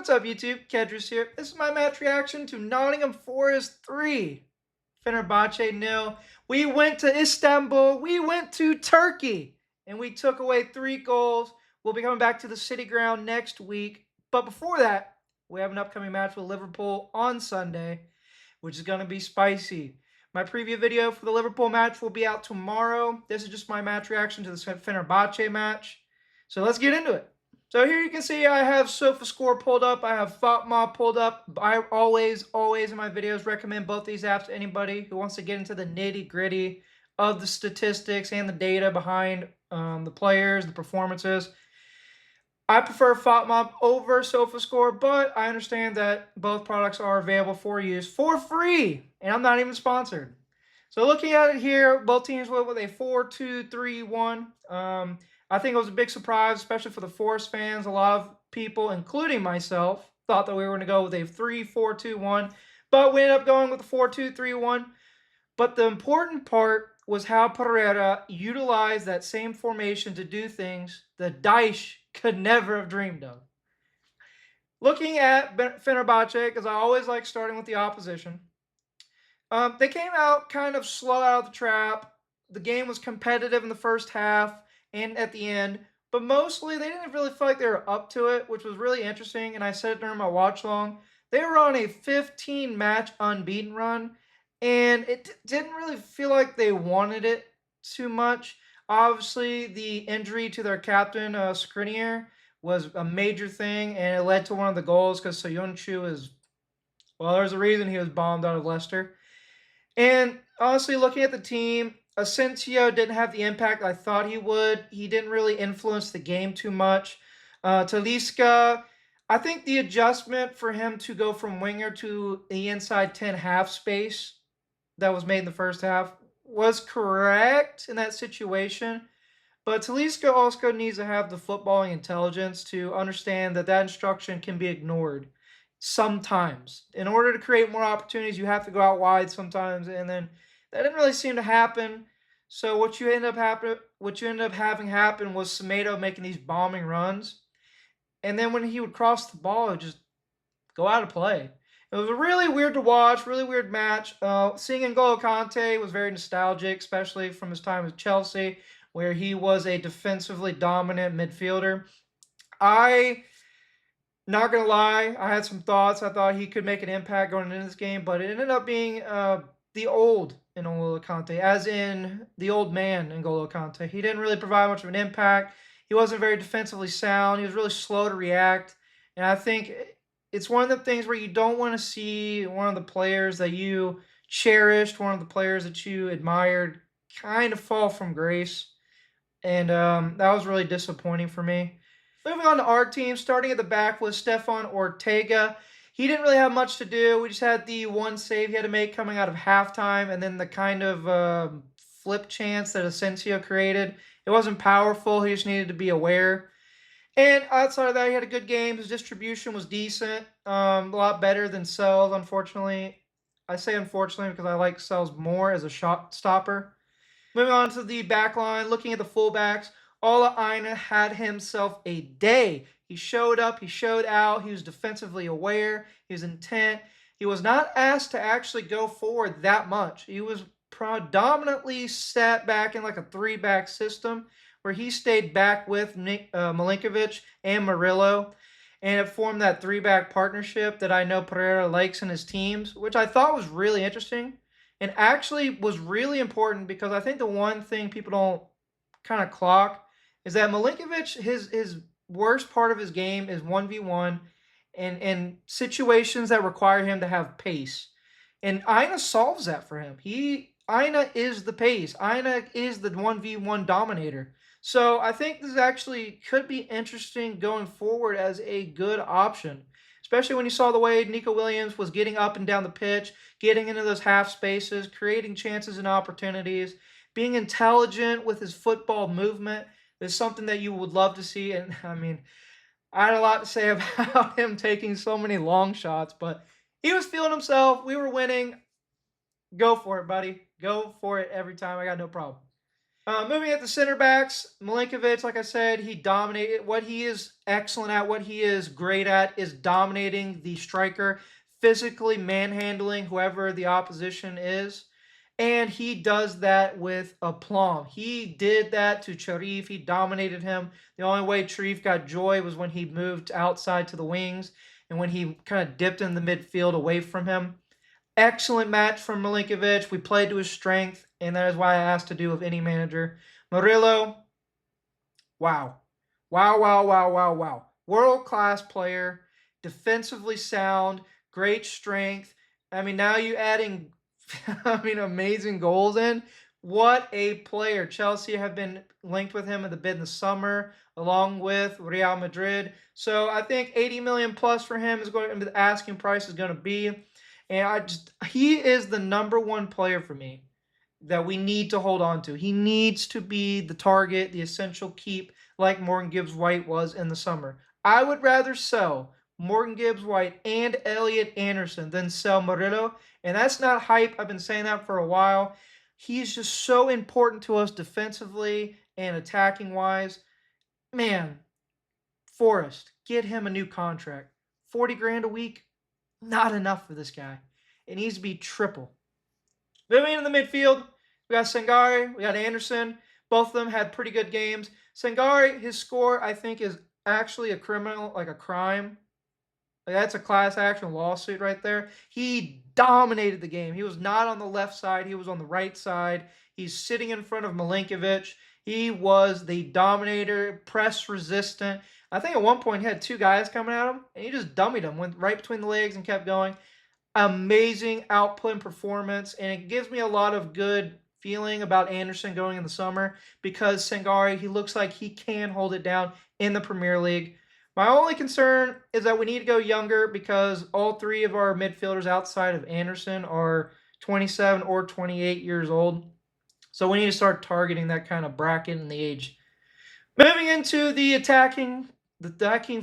What's up, YouTube? Kedris here. This is my match reaction to Nottingham Forest 3, Fenerbahçe 0. We went to Istanbul, we went to Turkey, and we took away 3 goals. We'll be coming back to the City Ground next week. But before that, we have an upcoming match with Liverpool on Sunday, which is going to be spicy. My preview video for the Liverpool match will be out tomorrow. This is just my match reaction to the Fenerbahçe match. So let's get into it. So here you can see I have SofaScore pulled up. I have FOTMob pulled up. I always in my videos recommend both these apps to anybody who wants to get into the nitty-gritty of the statistics and the data behind the players, the performances. I prefer FOTMob over SofaScore, but I understand that both products are available for use for free, and I'm not even sponsored. So looking at it here, both teams went with a 4-2-3-1. I think it was a big surprise, especially for the Forest fans. A lot of people, including myself, thought that we were going to go with a 3-4-2-1, but we ended up going with a 4-2-3-1. But the important part was how Pereira utilized that same formation to do things that Dyche could never have dreamed of. Looking at Fenerbahçe, because I always like starting with the opposition, they came out kind of slow out of the trap. The game was competitive in the first half and at the end, but mostly they didn't really feel like they were up to it, which was really interesting, and I said it during my watch long. They were on a 15-match unbeaten run, and it didn't really feel like they wanted it too much. Obviously, the injury to their captain, Skriniar, was a major thing, and it led to one of the goals because Soyuncu is, well, there's a reason he was bombed out of Leicester. And honestly, looking at the team, Asensio didn't have the impact I thought he would. He didn't really influence the game too much. Talisca, I think the adjustment for him to go from winger to the inside 10 half space that was made in the first half was correct in that situation. But Talisca also needs to have the footballing intelligence to understand that that instruction can be ignored sometimes. In order to create more opportunities, you have to go out wide sometimes, and then that didn't really seem to happen. So what you end up having happen was Semedo making these bombing runs, and then when he would cross the ball, it would just go out of play. It was really weird to watch, really weird match. Seeing N'Golo Kante was very nostalgic, especially from his time at Chelsea, where he was a defensively dominant midfielder. Not gonna lie, I had some thoughts. I thought he could make an impact going into this game, but it ended up being the old N'Golo Kante, as in the old man N'Golo Kante. He didn't really provide much of an impact. He wasn't very defensively sound. He was really slow to react, and I think it's one of the things where you don't want to see one of the players that you cherished, one of the players that you admired, kind of fall from grace, and that was really disappointing for me. Moving on to our team, starting at the back was Stefan Ortega. He didn't really have much to do. We just had the one save he had to make coming out of halftime, and then the kind of flip chance that Asensio created. It wasn't powerful. He just needed to be aware. And outside of that, he had a good game. His distribution was decent, a lot better than Sells, unfortunately. I say unfortunately because I like Sells more as a shot stopper. Moving on to the back line, looking at the fullbacks, Ola Aina had himself a day. He showed up, he showed out, he was defensively aware, he was intent. He was not asked to actually go forward that much. He was predominantly sat back in like a 3-back system where he stayed back with Milinkovic and Murillo, and it formed that 3-back partnership that I know Pereira likes in his teams, which I thought was really interesting and actually was really important because I think the one thing people don't kind of clock is that Milinkovic, his worst part of his game is 1v1 and situations that require him to have pace. And Aina solves that for him. Aina is the pace. Aina is the 1v1 dominator. So I think this actually could be interesting going forward as a good option, especially when you saw the way Nico Williams was getting up and down the pitch, getting into those half spaces, creating chances and opportunities, being intelligent with his football movement is something that you would love to see. And I mean, I had a lot to say about him taking so many long shots, but he was feeling himself. We were winning. Go for it, buddy. Go for it every time. I got no problem. Moving at the center backs, Milinkovic, like I said, he dominated. What he is excellent at, what he is great at, is dominating the striker, physically manhandling whoever the opposition is. And he does that with aplomb. He did that to Sharif. He dominated him. The only way Sharif got joy was when he moved outside to the wings and when he kind of dipped in the midfield away from him. Excellent match from Milinkovic. We played to his strength, and that is why I asked to do with any manager. Murillo, wow. Wow, wow, wow, wow, wow. World-class player, defensively sound, great strength. I mean, now you adding, amazing goals in. What a player. Chelsea have been linked with him in the bid in the summer, along with Real Madrid. So I think 80 million plus for him is going to be the asking price is going to be. And he is the number one player for me that we need to hold on to. He needs to be the target, the essential keep, like Morgan Gibbs White was in the summer. I would rather sell Morgan Gibbs White and Elliot Anderson than sell Murillo. And that's not hype. I've been saying that for a while. He's just so important to us defensively and attacking wise. Man, Forest, get him a new contract. 40 grand a week, not enough for this guy. It needs to be triple. Moving into the midfield, we got Sangare, we got Anderson. Both of them had pretty good games. Sangare, his score, I think, is actually a criminal, like a crime. Like that's a class action lawsuit right there. He dominated the game. He was not on the left side. He was on the right side. He's sitting in front of Milinkovic. He was the dominator, press resistant. I think at one point he had two guys coming at him, and he just dummied them, went right between the legs and kept going. Amazing output and performance, and it gives me a lot of good feeling about Anderson going in the summer because Sangare, he looks like he can hold it down in the Premier League. My only concern is that we need to go younger because all three of our midfielders outside of Anderson are 27 or 28 years old. So we need to start targeting that kind of bracket in the age. Moving into the attacking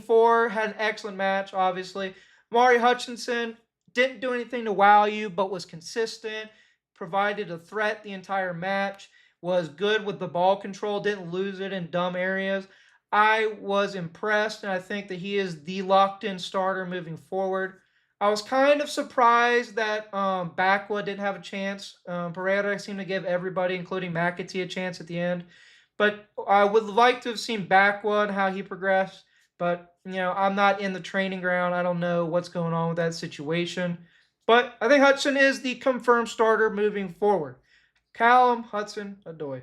four had an excellent match, obviously. Mari Hutchinson didn't do anything to wow you, but was consistent, provided a threat the entire match, was good with the ball control, didn't lose it in dumb areas. I was impressed, and I think that he is the locked-in starter moving forward. I was kind of surprised that Bakwa didn't have a chance. Pereira seemed to give everybody, including McAtee, a chance at the end. But I would like to have seen Bakwa and how he progressed. But, I'm not in the training ground. I don't know what's going on with that situation. But I think Hudson is the confirmed starter moving forward. Callum Hudson-Odoi.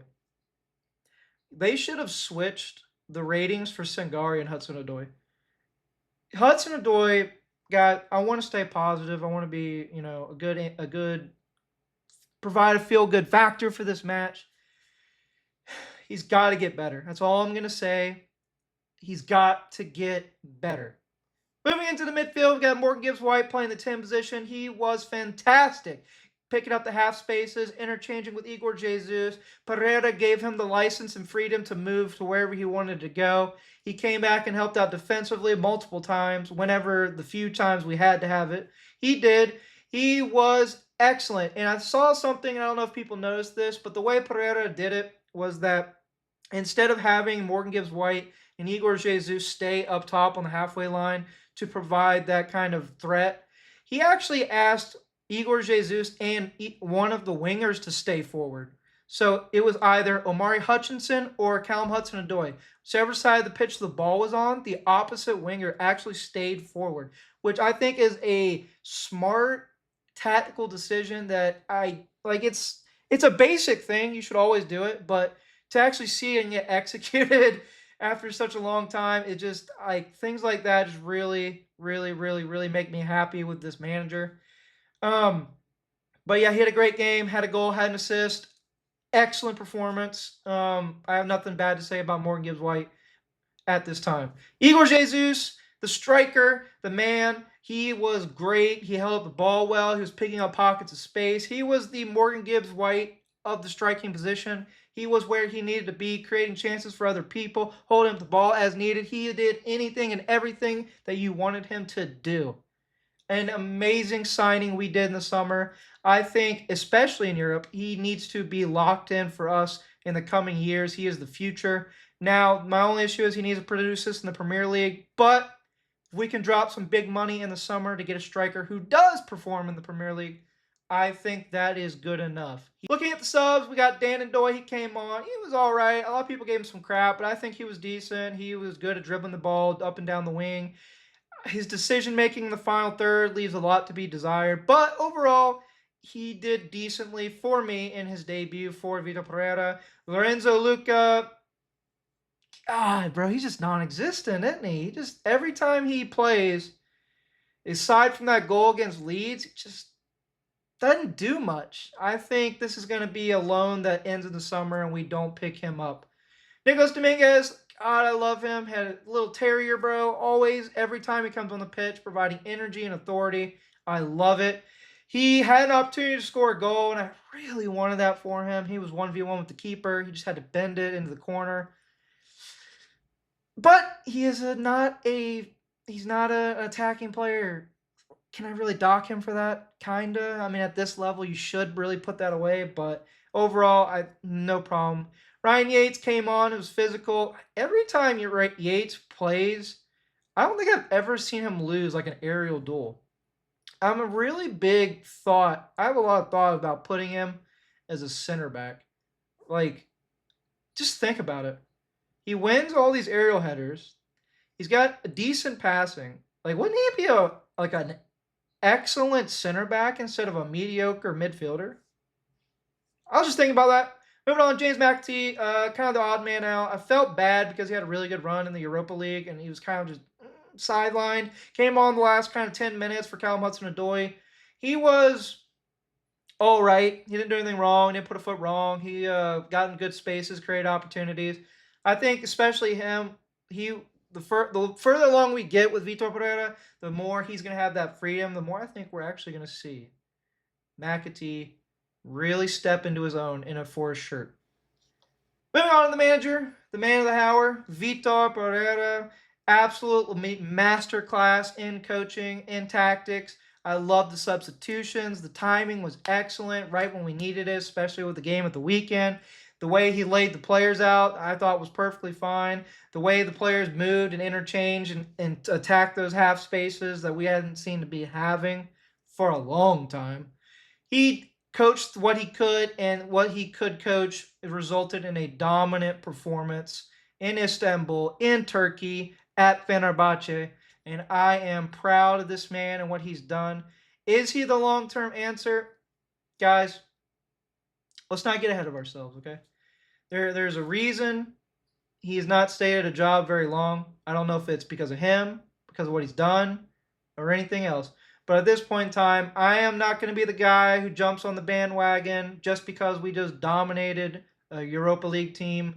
They should have switched the ratings for Sangare and Hudson-Odoi. Hudson-Odoi I want to stay positive. I want to be, a good, provide a feel-good factor for this match. He's got to get better. That's all I'm going to say. He's got to get better. Moving into the midfield, we got Morgan Gibbs White playing the 10 position. He was fantastic, picking up the half spaces, interchanging with Igor Jesus. Pereira gave him the license and freedom to move to wherever he wanted to go. He came back and helped out defensively multiple times, whenever the few times we had to have it. He did. He was excellent. And I saw something, and I don't know if people noticed this, but the way Pereira did it was that instead of having Morgan Gibbs White and Igor Jesus stay up top on the halfway line to provide that kind of threat, he actually asked Igor Jesus and one of the wingers to stay forward. So it was either Omari Hutchinson or Callum Hudson-Odoi. Whichever side of the pitch the ball was on, the opposite winger actually stayed forward, which I think is a smart tactical decision that it's a basic thing. You should always do it, but to actually see it and get executed after such a long time, it just things like that just really, really, really, really make me happy with this manager. But yeah, he had a great game, had a goal, had an assist. Excellent performance. I have nothing bad to say about Morgan Gibbs White at this time. Igor Jesus, the striker, the man, he was great. He held up the ball well. He was picking up pockets of space. He was the Morgan Gibbs White of the striking position. He was where he needed to be, creating chances for other people, holding up the ball as needed. He did anything and everything that you wanted him to do. An amazing signing we did in the summer. I think, especially in Europe, he needs to be locked in for us in the coming years. He is the future. Now, my only issue is he needs to produce this in the Premier League, but if we can drop some big money in the summer to get a striker who does perform in the Premier League, I think that is good enough. Looking at the subs, we got Dan and Doy. He came on. He was all right. A lot of people gave him some crap, but I think he was decent. He was good at dribbling the ball up and down the wing. His decision-making in the final third leaves a lot to be desired, but overall, he did decently for me in his debut for Vitor Pereira. Lorenzo Luca, God, bro, he's just non-existent, isn't he? He just, every time he plays, aside from that goal against Leeds, he just doesn't do much. I think this is going to be a loan that ends in the summer and we don't pick him up. Nicolas Dominguez, God, I love him. Had a little terrier, bro. Always, every time he comes on the pitch, providing energy and authority. I love it. He had an opportunity to score a goal, and I really wanted that for him. He was 1v1 with the keeper. He just had to bend it into the corner. But he is he's not an attacking player. Can I really dock him for that? Kinda. I mean, at this level, you should really put that away. But overall, no problem. Ryan Yates came on. It was physical. Every time Yates plays, I don't think I've ever seen him lose like an aerial duel. I'm a really big thought. I have a lot of thought about putting him as a center back. Like, just think about it. He wins all these aerial headers. He's got a decent passing. Like, wouldn't he be an excellent center back instead of a mediocre midfielder? I was just thinking about that. Moving on, James McAtee, kind of the odd man out. I felt bad because he had a really good run in the Europa League, and he was kind of just sidelined. Came on the last kind of 10 minutes for Callum Hudson-Odoi. He was all right. He didn't do anything wrong. He didn't put a foot wrong. He got in good spaces, created opportunities. I think especially him, the further along we get with Vitor Pereira, the more he's going to have that freedom, the more I think we're actually going to see McAtee really step into his own in a Forest shirt. Moving on to the manager, the man of the hour, Vitor Pereira. Absolute masterclass in coaching, in tactics. I love the substitutions. The timing was excellent right when we needed it, especially with the game at the weekend. The way he laid the players out, I thought was perfectly fine. The way the players moved and interchanged and attacked those half spaces that we hadn't seemed to be having for a long time. He coached what he could, and what he could coach resulted in a dominant performance in Istanbul, in Turkey, at Fenerbahçe. And I am proud of this man and what he's done. Is he the long-term answer? Guys, let's not get ahead of ourselves, okay? There's a reason he's not stayed at a job very long. I don't know if it's because of him, because of what he's done, or anything else. But at this point in time, I am not going to be the guy who jumps on the bandwagon just because we just dominated a Europa League team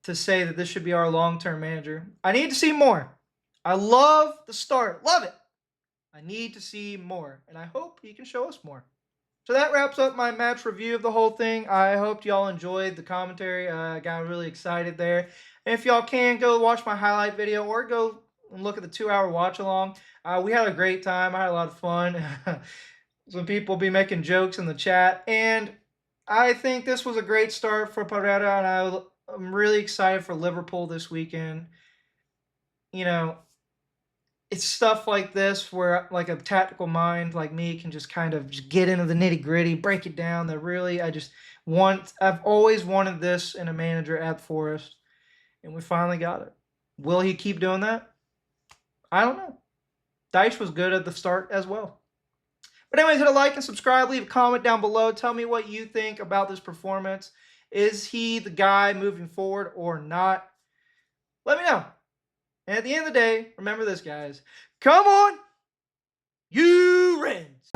to say that this should be our long-term manager. I need to see more. I love the start. Love it. I need to see more. And I hope he can show us more. So that wraps up my match review of the whole thing. I hope y'all enjoyed the commentary. I got really excited there. And if y'all can, go watch my highlight video or go and look at the 2-hour watch along. We had a great time. I had a lot of fun. Some people be making jokes in the chat. And I think this was a great start for Pereira. And I'm really excited for Liverpool this weekend. You know, it's stuff like this where like a tactical mind like me can just kind of just get into the nitty gritty, break it down. That really, I've always wanted this in a manager at Forest, and we finally got it. Will he keep doing that? I don't know. Dyche was good at the start as well. But anyways, hit a like and subscribe. Leave a comment down below. Tell me what you think about this performance. Is he the guy moving forward or not? Let me know. And at the end of the day, remember this, guys. Come on, you Reds!